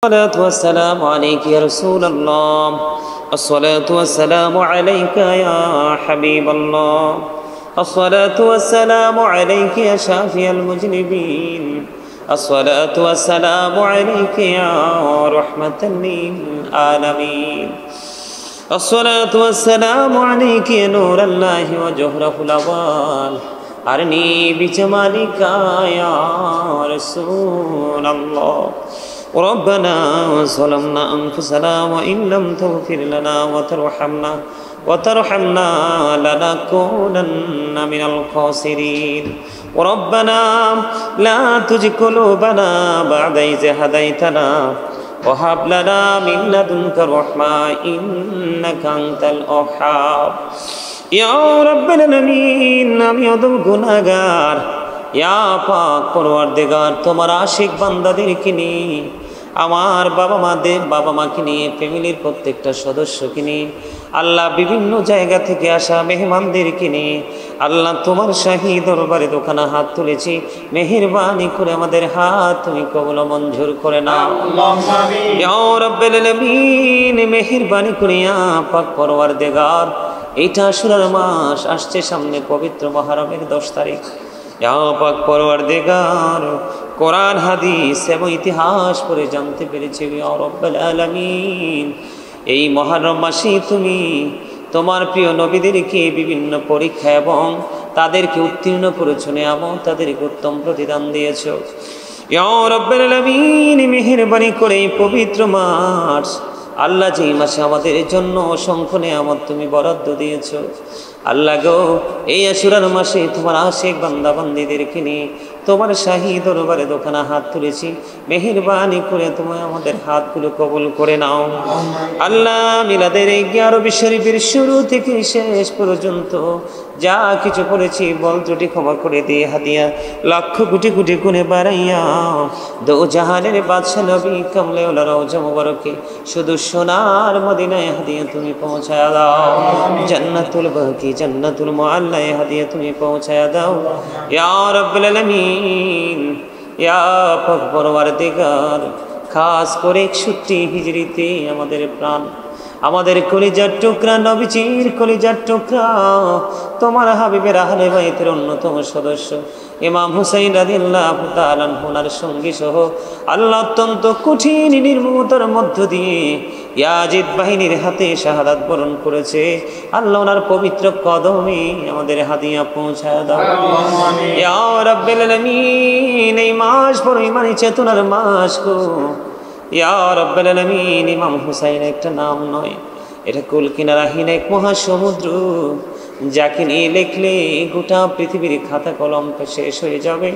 الصلاة والسلام عليك يا رسول الله. الصلاة والسلام عليك يا حبيب الله. الصلاة والسلام عليك يا شافي المذنبين. الصلاة والسلام عليك يا رحمة للعالمين. الصلاة والسلام عليك يا نور الله وجوهره الأول. أرني بجمالك يا رسول الله. ربنا ظلمنا أنفسنا وإن لم تغفر لنا وترحمنا لنكونن من الخاسرين. ربنا لا تزغ قلوبنا بعد إذ هديتنا وهب لنا من لدنك رحمة إنك أنت الوهاب. يا رب العالمين আমি অদম গুনাহগার। ইয়া পাক পরওয়ারদিগার, তোমার আশিক বান্দাদেরকে নিয়ে, আমার বাবা মাকে নিয়ে, ফ্যামিলির প্রত্যেকটা সদস্যকে নিয়ে, আল্লাহ বিভিন্ন জায়গা থেকে আসা মেহমানদেরকে নিয়ে, আল্লাহ তোমার শাহী দরবারে দোকানে হাত তুলেছি। মেহেরবানি করে আমাদের হাত তুমি কবুল মঞ্জুর করে নাও। ইয়া রাব্বুল আলামিন, মেহেরবানি করে ইয়া পাক পরওয়ারদিগার, এইটা আশুরার মাস আসছে সামনে, পবিত্র মুহররমের 10 তারিখ। ইয়া পাক পরওয়ারদিগার, কোরআন হাদিস এবং ইতিহাস পড়ে জানতে পেরেছি ইয়া রাব্বুল আলামিন, এই মুহররম মাসে তুমি তোমার প্রিয় নবীদেরকে বিভিন্ন পরীক্ষা এবং তাদেরকে উত্তীর্ণ করেছো, এবং তাদেরকে উত্তম প্রতিদান দিয়েছো। ইয়া রাব্বুল আলামিন, মেহেরবানি করে এই পবিত্র মাস, আল্লাহ যে মাসে আমাদের জন্য অসংখ্য নিয়ামত তুমি বরাদ্দ দিয়েছো, আল্লাহ গো, এই আশুরার মাসে তোমার আশিক বান্দা বান্দীদেরকে নিয়ে তোমার শাহী দরবারে দোকানে হাত তুলেছি। মেহেরবানি করে তুমি আমাদের হাতগুলো কবুল করে নাও। আল্লাহ, মিলাদের এই 11 শরীফের শুরু থেকে শেষ পর্যন্ত যা কিছু করেছি বল ত্রুটি ক্ষমা করে দিয়ে হাদিয়া লক্ষ কোটি কোটি গুণে বাড়াইয়া দো জাহানের বাদশা নবী কামলেওয়ালা রওজা মুবারকে শুধু সোনার মদিনায় হাদিয়া তুমি পৌঁছায়া দাও। জান্নাতুল বাকি, জান্নাতুল মুআল্লায় হাদিয়া তুমি পৌঁছায়া দাও। ইয়া রাব্বুল আলামিন, ইয়া পাক পরওয়ারদিগার, খাস করে 61 হিজরিতে আমাদের প্রাণ, আমাদের কলিজার টুকরা নবীজির কলিজার টুকরা, তোমার হাবিবের আহলে বাইতের অন্যতম সদস্য ইমাম হুসাইন রাদিয়াল্লাহু তাআলা আনহুর সঙ্গী সহ আল্লাহ অত্যন্ত কঠিন নির্মমতার মধ্য দিয়ে ইয়াজিদ বাহিনীর হাতে শাহাদাত বরণ করেছে। আল্লাহ ওনার পবিত্র কদমে আমাদের হাদিয়া পৌঁছায় দাও। ইয়া রাব্বুল আলামিন, এই মাস বড় ইমানি চেতনার মাস গো। ইয়া রাব্বুল আলামিন, ইমাম হুসাইন একটা নাম নয়, এটা কুল কিনারাহীন এক মহাসমুদ্র, যাকে নিয়ে লিখলে গোটা পৃথিবীর খাতা কলম শেষ হয়ে যাবে,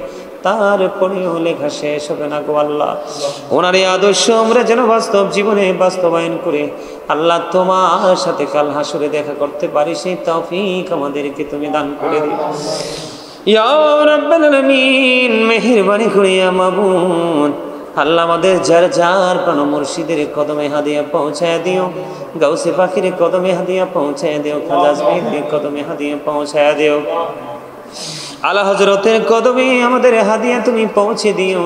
তারপরেও লেখা শেষ হবে না গো আল্লাহ। ওনার এই আদর্শ আমরা যেন বাস্তব জীবনে বাস্তবায়ন করে আল্লাহ তোমার সাথে কাল হাসরে দেখা করতে পারি, সেই তৌফিক আমাদেরকে তুমি দান করে দিও। ইয়া রাব্বুল আলামিন, মেহেরবানি করে মাবুদ, আল্লাহ আমাদের যার যার প্রাণ মুর্শিদের কদমে হাদিয়া পৌঁছায় দিও, গাউসে পাখির কদমে হাদিয়া পৌঁছায় দিও, খাজা আজমিরের কদমে হাদিয়া পৌঁছায় দিও, আলা হযরতের কদমে আমাদের হাদিয়া তুমি পৌঁছে দিও।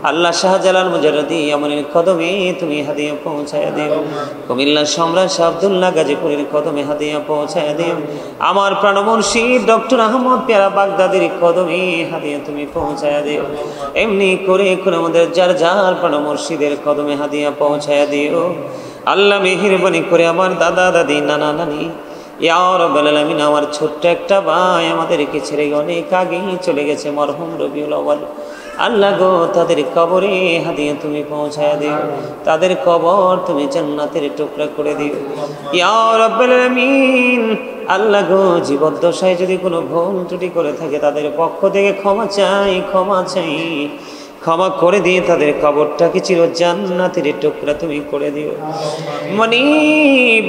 আল্লাহ শাহজালাল মুজাররদি আমাদের কদমে তুমি হাদিয়া পৌঁছায় দিও। কুমিল্লা সম্রাট শাহ আব্দুল্লাহ গাজীপুরের কদমে হাদিয়া পৌঁছায় দিও। আমার প্রাণ মুর্শিদ ডক্টর আহমদ পেয়ারা বাগদাদির কদমে হাদিয়া তুমি পৌঁছায় দিও। এমনি করে করে আমাদের যার যার প্রাণ মুর্শিদের কদমে হাদিয়া পৌঁছায় দিও। আল্লাহ মেহেরবানি করে আমার দাদা দাদি নানা নানি, ইয়া রাব্বুল আলামিন, আমার ছোট্ট একটা ভাই আমাদেরকে ছেড়ে অনেক আগেই চলে গেছে, মরহুম রবিউল আউয়াল, আল্লাহ গো, তাদের কবরে হাদিয়া তুমি পৌঁছায় দিও, তাদের কবর তুমি জান্নাতের টুকরা করে দিও। ইয়া রাব্বুল আলামিন, আল্লাহ গো, জীবদ্দশায় যদি কোনো ভুল ত্রুটি করে থাকে তাদের পক্ষ থেকে ক্ষমা চাই, ক্ষমা করে দিয়ে তাদের কবরটাকে চির জান্নাতের টুকরা তুমি করে দিও। মনি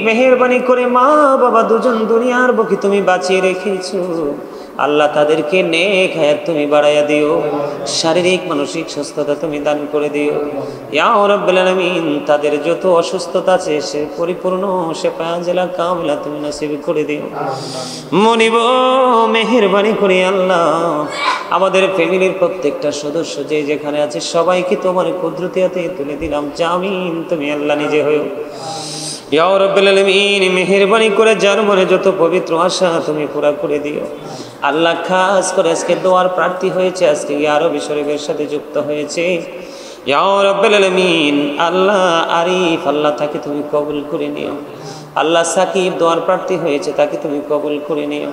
মেহেরবানি করে মা বাবা দুজন দুনিয়ার বুকে তুমি বাঁচিয়ে রেখেছো, আল্লাহ তাদেরকে নেক হায়াত তুমি বাড়াইয়া দিও, শারীরিক মানসিক সুস্থতা তুমি দান করে দিও। ইয়া রাব্বুল আলামিন, তাদের যত অসুস্থতা আছে সে পরিপূর্ণ শেফা জেলা কামিলা তুমি নসিব করে দিও। মনিব মেহেরবানি করে আল্লাহ আমাদের ফ্যামিলির প্রত্যেকটা সদস্য যে যেখানে আছে সবাইকে তোমার কুদরতিয়াতে তুলে দিলাম। জামিন তুমি আল্লাহ নিজে হও। ইয়া রাব্বুল আলামিন, মেহেরবানি করে যার মনে যত পবিত্র আশা তুমি পুরা করে দিও। আল্লাহ খাস করে আজকে দোয়ার প্রার্থী হয়েছে, আজকে আরবি শরীফের সাথে যুক্ত হয়েছে, ইয়া রাব্বুল আলামিন আল্লাহ আরিফ, আল্লাহ তাকে তুমি কবুল করে নিও। আল্লাহ সাকিব দোয়ার প্রার্থী হয়েছে, তাকে তুমি কবুল করে নিও।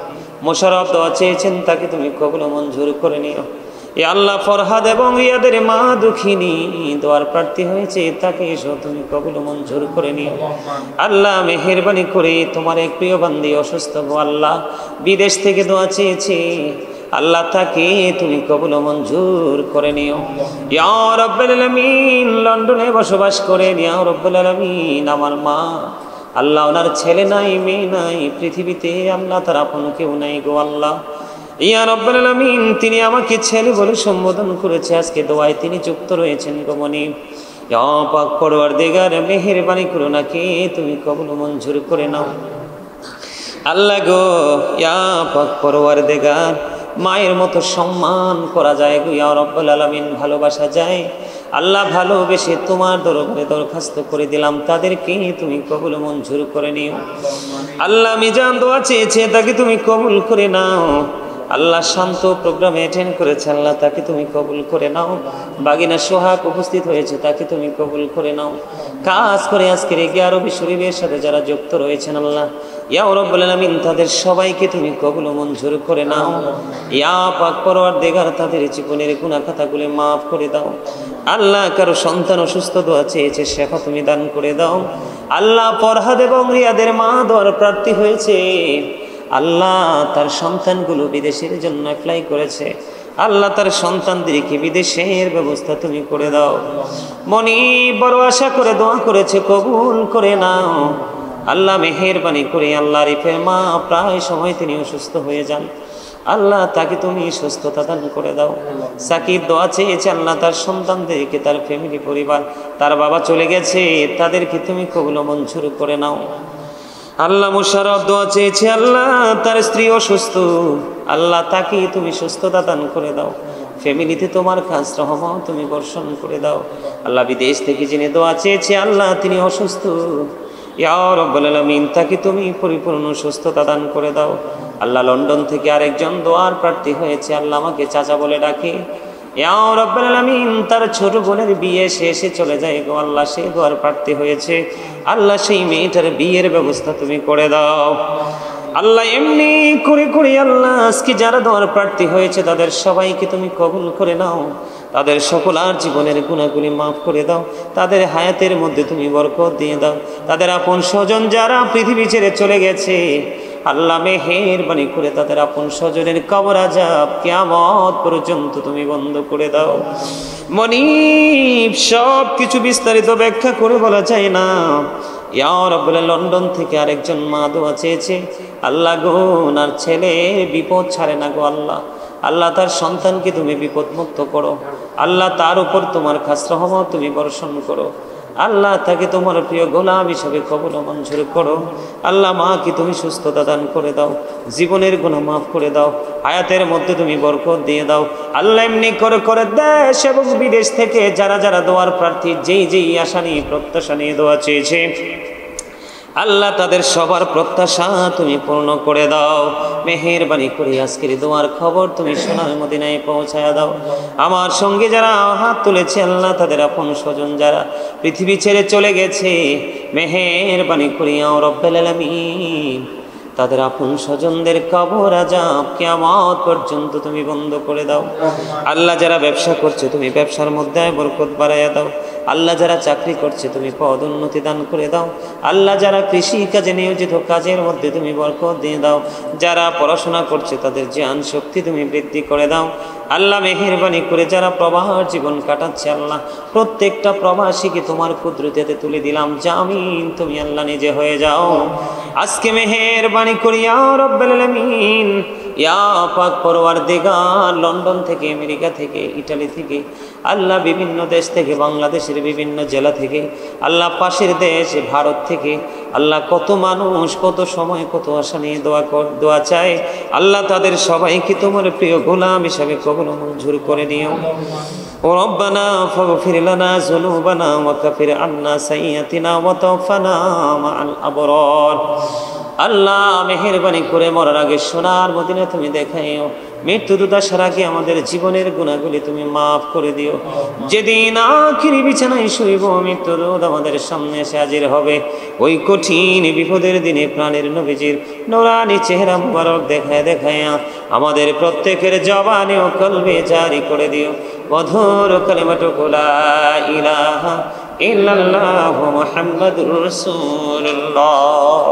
মোশাররফ দোয়া চেয়েছেন, তাকে তুমি কবুল মঞ্জুর করে নিও। ইয়া আল্লাহ ফরহাদ এবং রিয়াদের মা দুঃখিনী দোয়ার প্রার্থী হয়েছে, তাকে এসো তুমি কবুল মঞ্জুর করে নিও। আল্লাহ মেহেরবানি করে তোমার এক প্রিয় বান্দি অসুস্থ গো আল্লাহ, বিদেশ থেকে দোয়া চেয়েছে, আল্লাহ তাকে তুমি কবুল মঞ্জুর করে নিও। ইয়া রাব্বুল আলামিন লন্ডনে বসবাস করেন, ইয়া রাব্বুল আলামিন আমার মা, আল্লাহ ওনার ছেলে নাই মেয়ে নাই পৃথিবীতে, আল্লাহ তার আপন কেউ নাই গো আল্লাহ। ইয়া রাব্বুল আলামিন তিনি আমাকে ছেলে বলে সম্বোধন করেছে, আজকে দোয়ায় তিনি যুক্ত রয়েছেন গো মনি। ইয়া পাক পরওয়ারদিগার মেহেরবানি করো নাকি তুমি কবুল মঞ্জুর করে নাও। আল্লাহ গো ইয়া পাক পরওয়ারদিগার, মায়ের মতো সম্মান করা যায় গো ইয়া রাব্বুল আলামিন, ভালোবাসা যায়। আল্লাহ ভালোবেসে তোমার দরবারে দরখাস্ত করে দিলাম, তাদেরকে তুমি কবুল মঞ্জুর করে নিও। আল্লাহ মিজান দোয়া চেয়েছে, তাকে তুমি কবুল করে নাও। আল্লাহ শান্ত প্রোগ্রামে অ্যাটেন্ড করেছে, আল্লাহ তাকে তুমি কবুল করে নাও। বাগিনা সোহাগ উপস্থিত হয়েছে, তাকে তুমি কবুল করে নাও। কাজ করে আজকের 11 শরীফের সাথে যারা যুক্ত রয়েছেন আল্লাহ ইয়া রাব্বুল আলামিন তাদের সবাইকে তুমি কবুল মঞ্জুর করে নাও। ইয়া পাক পরওয়ারদিগার তাদের জীবনের গুনাহ খাতাগুলো মাফ করে দাও। আল্লাহ কারো সন্তান অসুস্থ দোয়া চেয়েছে, শেফা তুমি দান করে দাও। আল্লাহ ফরহাদ এবং রিয়াদের মা দোয়ার প্রার্থী হয়েছে, আল্লাহ তার সন্তানগুলো বিদেশের জন্য অ্যাপ্লাই করেছে, আল্লাহ তার সন্তানদেরকে বিদেশের ব্যবস্থা তুমি করে দাও। মনি বড় আশা করে দোয়া করেছে, কবুল করে নাও। আল্লাহ মেহেরবানি করে আল্লাহ আরিফের মা প্রায় সময় তিনি অসুস্থ হয়ে যান, আল্লাহ তাকে তুমি সুস্থতা দান করে দাও। সাকিব দোয়া চেয়েছে, আল্লাহ তার সন্তানদেরকে, তার ফ্যামিলি পরিবার, তার বাবা চলে গেছে, তাদেরকে তুমি কবুল মঞ্জুর করে নাও। আল্লাহ মুশাররফ দোয়া চেয়েছে, আল্লাহ তার স্ত্রী অসুস্থ, আল্লাহ তাকে তুমি সুস্থতা দান করে দাও। ফ্যামিলিতে তোমার খাস রহমত তুমি বর্ষণ করে দাও। আল্লাহ বিদেশ থেকে যিনি দোয়া চেয়েছে, আল্লাহ তিনি অসুস্থ, ইয়া রাব্বুল আলামিন তাকে তুমি পরিপূর্ণ সুস্থতা দান করে দাও। আল্লাহ লন্ডন থেকে আরেকজন দোয়ার প্রার্থী হয়েছে, আল্লাহ আমাকে চাচা বলে ডাকে, ইয়া রাব্বুল আলামিন তার ছোট বোনের বিয়ে শেষে চলে যায় গো আল্লাহ, সেই দোয়ার প্রার্থী হয়েছে, আল্লাহ সেই মেয়েটার বিয়ের ব্যবস্থা তুমি করে দাও। আল্লাহ এমনি করে করে আল্লাহ আজকে যারা দোয়ার প্রার্থী হয়েছে তাদের সবাইকে তুমি কবুল করে নাও। তাদের সকল আর জীবনের গুনাহগুলি মাফ করে দাও, তাদের হায়াতের মধ্যে তুমি বরকত দিয়ে দাও। তাদের আপন স্বজন যারা পৃথিবী ছেড়ে চলে গেছে, আল্লাহ মেহেরবানি করে তাদের আপন স্বজনের কবর আযাব কিয়ামত পর্যন্ত তুমি বন্ধ করে দাও। মনিব সব কিছু বিস্তারিত ব্যাখ্যা করে বলা যায় না। ইয়া রাব্বুল লন্ডন থেকে আরেকজন মা দোয়া চেয়েছে, আল্লাহ গো ওনার ছেলে বিপদ ছাড়ে না গো আল্লাহ, আল্লাহ তার সন্তানকে তুমি বিপদ মুক্ত করো, আল্লাহ তার উপর তোমার খাস রহমত তুমি বর্ষণ করো, আল্লাহ তাকে তোমার প্রিয় গোলাম হিসেবে কবুল মঞ্জুর করো। আল্লাহ মাকে তুমি সুস্থতা দান করে দাও, জীবনের গুনাহ মাফ করে দাও, হায়াতের মধ্যে তুমি বরকত দিয়ে দাও। আল্লাহ এমনি করে করে দেশ এবং বিদেশ থেকে যারা যারা দোয়ার প্রার্থী, যেই যেই আশা নিয়ে প্রত্যাশা নিয়ে দোয়া চেয়েছে, আল্লাহ তাদের সবার প্রত্যাশা তুমি পূর্ণ করে দাও। মেহেরবানি করে আজকের দোয়ার খবর তুমি সোনার মদিনায় পৌঁছায়া দাও। আমার সঙ্গে যারা হাত তুলেছে, আল্লাহ তাদের আপন স্বজন যারা পৃথিবী ছেড়ে চলে গেছে, মেহেরবানি করে ইয়া রাব্বুল আলামিন তাদের আপন স্বজনদের কবর আযাব কিয়ামত পর্যন্ত তুমি বন্ধ করে দাও। আল্লাহ যারা ব্যবসা করছে তুমি ব্যবসার মধ্যে বরকত বাড়াইয়া দাও। আল্লাহ যারা চাকরি করছে তুমি পদ উন্নতি দান করে দাও। আল্লাহ যারা কৃষি কাজে নিয়োজিত কাজের মধ্যে তুমি বরকত দিয়ে দাও। যারা পড়াশোনা করছে তাদের জ্ঞান শক্তি তুমি বৃদ্ধি করে দাও। আল্লাহ মেহেরবানি করে যারা প্রবাহ জীবন কাটাচ্ছে, আল্লাহ প্রত্যেকটা প্রবাসীকে তোমার কুদরতে তুলে দিলাম। জামিন তুমি আল্লাহ নিজে হয়ে যাও। আজকে মেহেরবানি করি ইয়া রাব্বুল আলামিন ইয়া পাক পরওয়ারদিগার, লন্ডন থেকে, আমেরিকা থেকে, ইটালি থেকে, আল্লাহ বিভিন্ন দেশ থেকে, বাংলাদেশের বিভিন্ন জেলা থেকে, আল্লাহ পাশের দেশ ভারত থেকে, আল্লাহ কত মানুষ কত সময় কত আশা নিয়ে দোয়া চায়, আল্লাহ তাদের সবাইকে তোমার প্রিয় গোলাম হিসাবে কবুল মঞ্জুর করে নিও। ও রব্বানা ফাগফির লানা যুনুবানা ওয়া কাফির আন্না সাইয়্যাতিনা ওয়া তাওফানা মাআল আবরার। আল্লাহ মেহেরবানি করে মরার আগে সোনার মদিনা তুমি দেখাইও, মৃত্যু দুর্দশার আগে আমাদের জীবনের গুনাহগুলি তুমি মাফ করে দিও। যেদিন আখিরি বিছানায় শুইব, মৃত্যু রোদ আমাদের সামনে এসে হাজির হবে, ওই কঠিন বিপদের দিনে প্রাণের নবীজির নূরানি চেহারা মুবারক দেখায় দেখায়া আমাদের প্রত্যেকের জবানে ও কলবে জারি করে দিও মধুর কালিমাটুকু লা ইলাহা ইল্লাল্লাহু মুহাম্মাদুর রাসূলুল্লাহ।